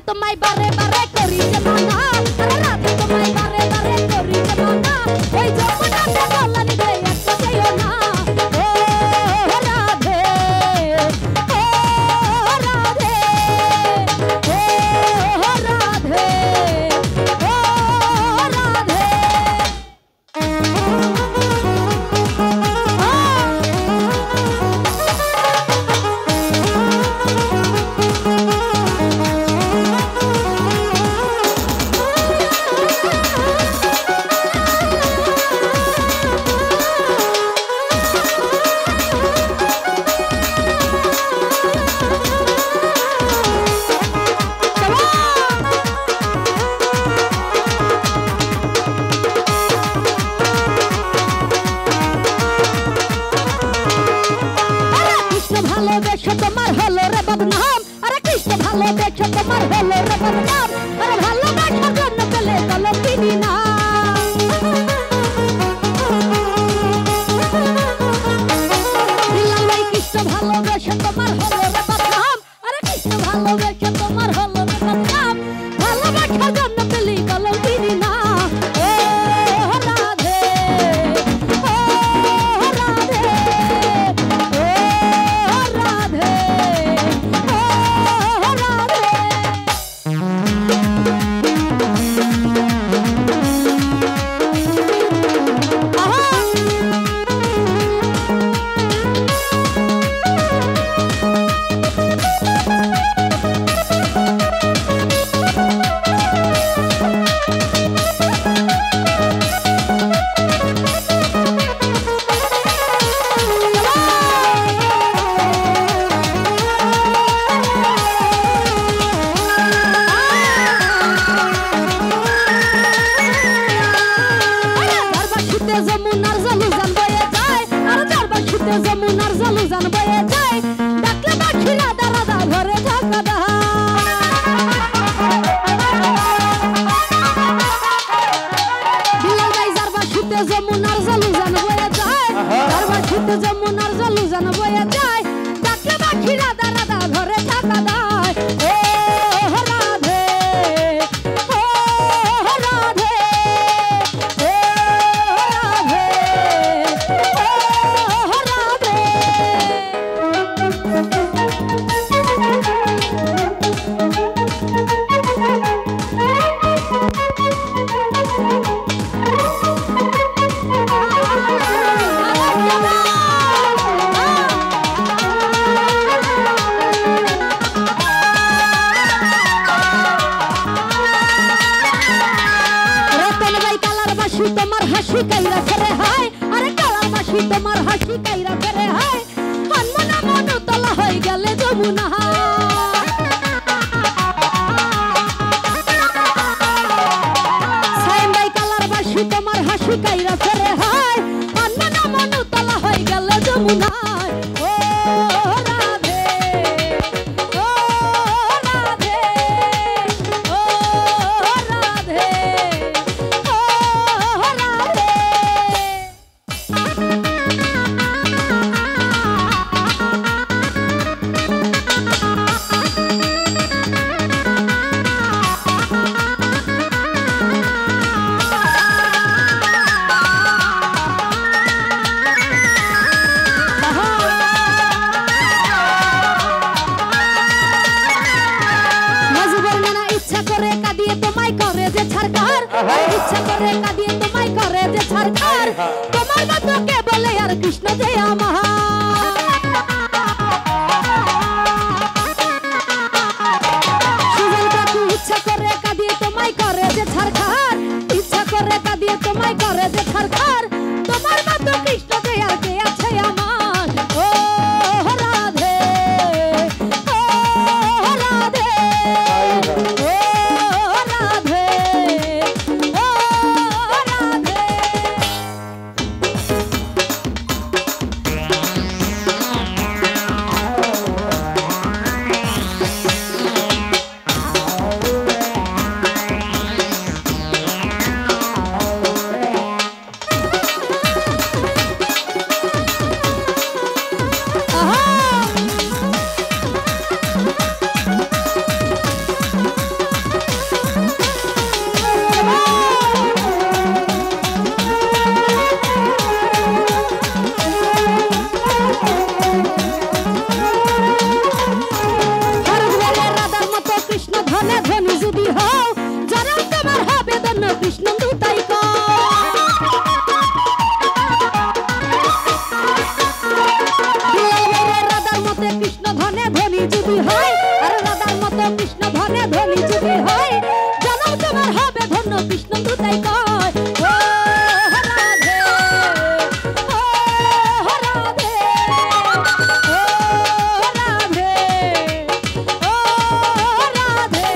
তোমায় বারে বারে করি জানা আরে রাধে তোমায় বারে বারে করি জানা ওই যমুনাতে বলনি রে একটা যাইও না ও রাধে ও রাধে ও রাধে ও রাধে ভালোবেসে তোমার হলো রে বদনাম আরে কৃষ্ণ ভালোবেসে তোমার হলো রে বদনাম আরে ভালোবাসার জন্য পেলে কলম কিনি না দিলাম ভাই কৃষ্ণ ভালোবেসে তোমার হলো রে বদনাম আরে কৃষ্ণ ভালোবেসে তোমার হলো রে বদনাম ভালোবাসার জন্য পেলে কলম কিনি না যমুনার জালুজান বয়ে যায় আর দরবার শীতে যমুনার জালুজান বয়ে যায় ডাকলে পাখি রাধা রাধা ঘরে ঢাকা দা দিলাম ভাই দরবার শীতে যমুনার জালুজান বয়ে যায় দরবার শীতে যমুনার জালুজান বয়ে যায় ডাকলে পাখি রাধা রাধা ঘরে ঢাকা দেয় ও রাধে ও রাধে তোমার হাসি কাইরা ফেরে হায় আরে কালার বাসি তোমার হাসি কাইরা ফেরে হায় মনমনা মনু তলা হয়ে গেলে যমুনা সাইম ভাই কালার বাসি তোমার হাসি কাইরা ফেরে হায় মনমনা মনু তলা হয়ে গেলে যমুনা ও রাধে ও রাধে ও রাধে ইচ্ছা করে কাঁদিয়ে তোমায় করে যে ছাড়কার তোমার মতো কে বলে আর কৃষ্ণ যে আমার সুজন কাকু ইচ্ছা করে কাঁদিয়ে তোমায় করে যে ছাড়কার ইচ্ছা করে কাঁদিয়ে তোমায় করে যে ছাড়কার তোমার মতো কৃষ্ণ যে আর কে আছে আমার ও রাধে ও রাধে ধনে ধনী যদি হও জনম তোমার হবে ধন্য কৃষ্ণ দুটাই রাধার মতো কৃষ্ণ ধনে ধনী যদি হয় আর রাধার মতো কৃষ্ণ ধনে ধনী যদি হয় জনম তোমার হবে ধন্য কৃষ্ণ দুটাই কয় ও রাধে ও রাধে ও রাধে ও রাধে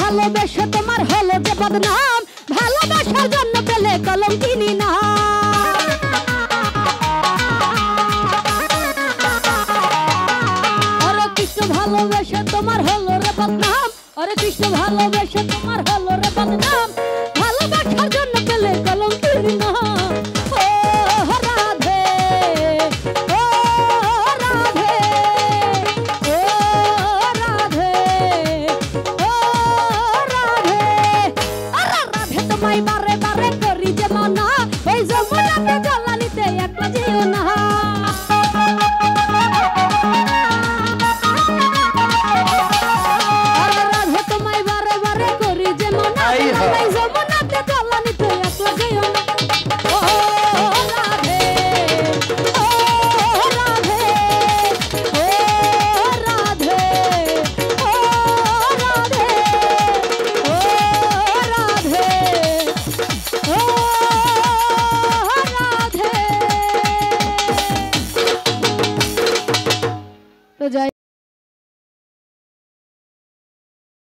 ভালোবেসে তোমার হলো যে বদনাম ভালোবাসার জন্য পেলে কলঙ্কিনী না অরে কৃষ্ণ ভালোবেসে তোমার হলো রে বদনাম অরে কৃষ্ণ ভালোবেসে